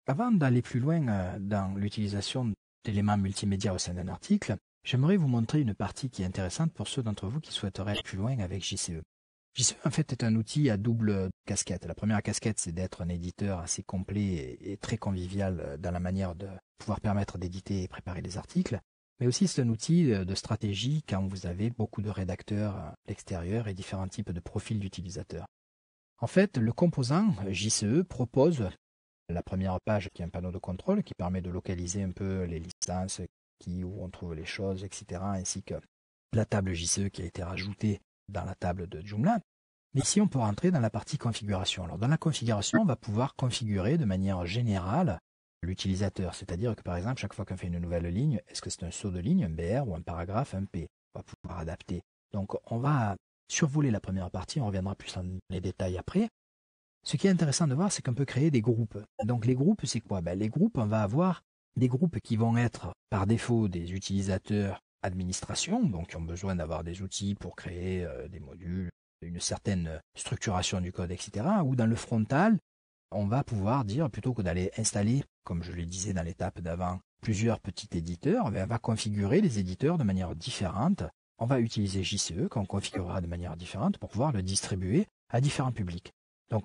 Avant d'aller plus loin dans l'utilisation d'éléments multimédia au sein d'un article, j'aimerais vous montrer une partie qui est intéressante pour ceux d'entre vous qui souhaiteraient aller plus loin avec JCE. JCE, en fait, est un outil à double casquette. La première casquette, c'est d'être un éditeur assez complet et très convivial dans la manière de pouvoir permettre d'éditer et préparer des articles. Mais aussi, c'est un outil de stratégie quand vous avez beaucoup de rédacteurs à l'extérieur et différents types de profils d'utilisateurs. En fait, le composant JCE propose la première page qui est un panneau de contrôle qui permet de localiser un peu les licences, où on trouve les choses, etc. ainsi que la table JCE qui a été rajoutée dans la table de Joomla. Mais ici, on peut rentrer dans la partie configuration. Alors, dans la configuration, on va pouvoir configurer de manière générale l'utilisateur. C'est-à-dire que, par exemple, chaque fois qu'on fait une nouvelle ligne, est-ce que c'est un saut de ligne, un BR ou un paragraphe, un P? On va pouvoir adapter. Donc, on va survoler la première partie, on reviendra plus dans les détails après. Ce qui est intéressant de voir, c'est qu'on peut créer des groupes. Donc, les groupes, c'est quoi? Les groupes, on va avoir des groupes qui vont être, par défaut, des utilisateurs administration, donc qui ont besoin d'avoir des outils pour créer des modules, une certaine structuration du code, etc. Ou dans le frontal, on va pouvoir dire, plutôt que d'aller installer, comme je le disais dans l'étape d'avant, plusieurs petits éditeurs, on va configurer les éditeurs de manière différente. On va utiliser JCE qu'on configurera de manière différente pour pouvoir le distribuer à différents publics. Donc,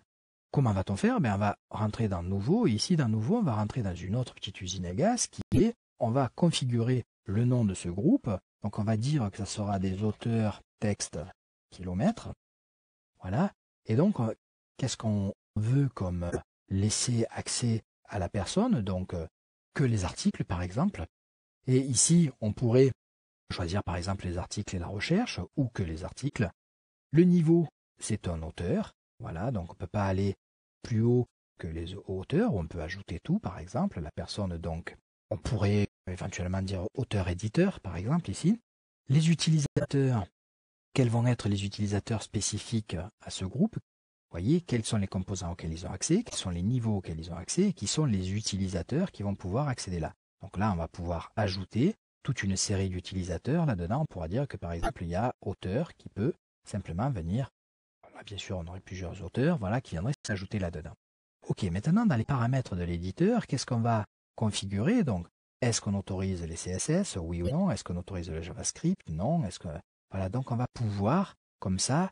comment va-t-on faire? On va rentrer dans Nouveau, et ici, dans Nouveau, on va rentrer dans une autre petite usine à gaz qui est, on va configurer le nom de ce groupe. Donc, on va dire que ça sera des auteurs texte kilomètres. Voilà. Et donc, qu'est-ce qu'on veut comme laisser accès à la personne? Donc, que les articles, par exemple. Et ici, on pourrait choisir, par exemple, les articles et la recherche, ou que les articles. Le niveau, c'est un auteur. Voilà, donc on ne peut pas aller plus haut que les auteurs, on peut ajouter tout, par exemple. La personne, donc, on pourrait éventuellement dire auteur-éditeur, par exemple, ici. Les utilisateurs, quels vont être les utilisateurs spécifiques à ce groupe? Vous voyez, quels sont les composants auxquels ils ont accès, quels sont les niveaux auxquels ils ont accès, et qui sont les utilisateurs qui vont pouvoir accéder là. Donc là, on va pouvoir ajouter toute une série d'utilisateurs. Là-dedans, on pourra dire que, par exemple, il y a auteur qui peut simplement venir. Bien sûr, on aurait plusieurs auteurs, voilà, qui viendraient s'ajouter là-dedans. Ok, maintenant, dans les paramètres de l'éditeur, qu'est-ce qu'on va configurer? Donc, est-ce qu'on autorise les CSS, oui ou non? Est-ce qu'on autorise le JavaScript? Non. Est-ce que voilà, donc on va pouvoir, comme ça,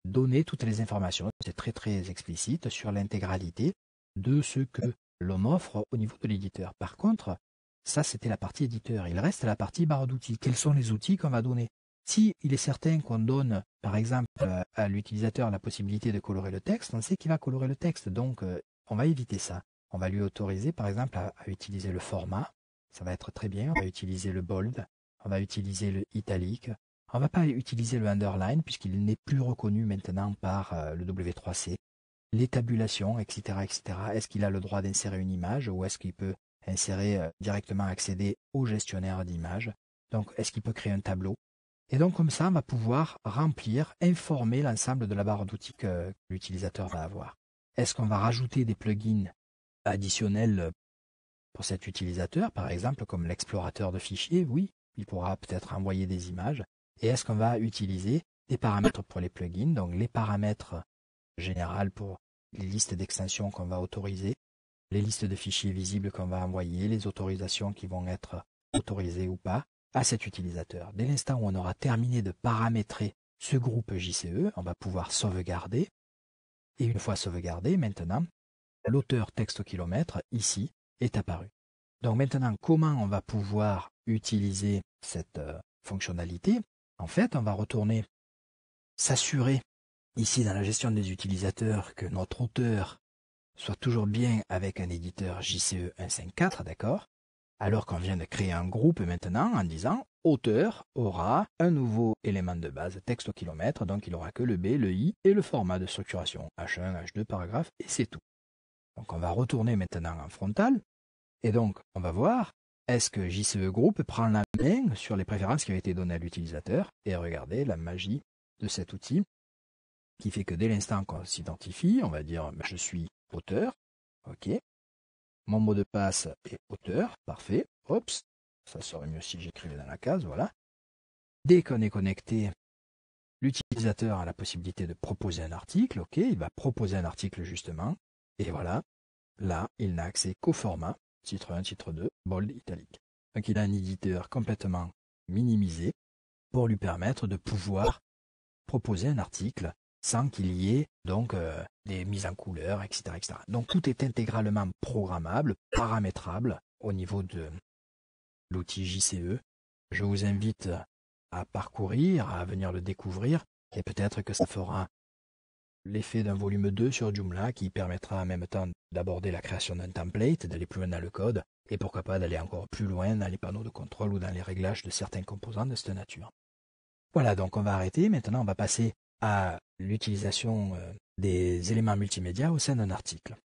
donner toutes les informations. C'est très très explicite sur l'intégralité de ce que l'on offre au niveau de l'éditeur. Par contre, ça c'était la partie éditeur. Il reste la partie barre d'outils. Quels sont les outils qu'on va donner? Si il est certain qu'on donne, par exemple, à l'utilisateur la possibilité de colorer le texte, on sait qu'il va colorer le texte. Donc, on va éviter ça. On va lui autoriser, par exemple, à utiliser le format. Ça va être très bien. On va utiliser le bold. On va utiliser le italique. On ne va pas utiliser le underline puisqu'il n'est plus reconnu maintenant par le W3C. Les tabulations, etc., etc. Est-ce qu'il a le droit d'insérer une image ou est-ce qu'il peut insérer directement accéder au gestionnaire d'images? Donc, est-ce qu'il peut créer un tableau? Et donc, comme ça, on va pouvoir remplir, informer l'ensemble de la barre d'outils que l'utilisateur va avoir. Est-ce qu'on va rajouter des plugins additionnels pour cet utilisateur, par exemple, comme l'explorateur de fichiers? Oui, il pourra peut-être envoyer des images. Et est-ce qu'on va utiliser des paramètres pour les plugins, donc les paramètres généraux pour les listes d'extensions qu'on va autoriser, les listes de fichiers visibles qu'on va envoyer, les autorisations qui vont être autorisées ou pas à cet utilisateur. Dès l'instant où on aura terminé de paramétrer ce groupe JCE, on va pouvoir sauvegarder. Et une fois sauvegardé, maintenant, l'auteur texte au kilomètre, ici, est apparu. Donc maintenant, comment on va pouvoir utiliser cette fonctionnalité? En fait, on va retourner s'assurer ici dans la gestion des utilisateurs que notre auteur soit toujours bien avec un éditeur JCE 1.5.4, d'accord? Alors qu'on vient de créer un groupe maintenant en disant auteur aura un nouveau élément de base, texte au kilomètre, donc il aura que le B, le I et le format de structuration, H1, H2, paragraphe, et c'est tout. Donc on va retourner maintenant en frontal, et donc on va voir est-ce que JCE Group prend la main sur les préférences qui ont été données à l'utilisateur? Et regardez la magie de cet outil qui fait que dès l'instant qu'on s'identifie, on va dire je suis auteur, ok. Mon mot de passe est auteur, parfait. Oups, ça serait mieux si j'écrivais dans la case, voilà. Dès qu'on est connecté, l'utilisateur a la possibilité de proposer un article, ok. Il va proposer un article justement, et voilà. là, il n'a accès qu'au format, titre 1, titre 2, bold, italique. Donc il a un éditeur complètement minimisé pour lui permettre de pouvoir proposer un article sans qu'il y ait donc des mises en couleur, etc., etc. Donc tout est intégralement programmable, paramétrable au niveau de l'outil JCE. Je vous invite à parcourir, à venir le découvrir, et peut-être que ça fera l'effet d'un volume 2 sur Joomla qui permettra en même temps d'aborder la création d'un template, d'aller plus loin dans le code, et pourquoi pas d'aller encore plus loin dans les panneaux de contrôle ou dans les réglages de certains composants de cette nature. Voilà, donc on va arrêter. Maintenant, on va passer à l'utilisation des éléments multimédia au sein d'un article.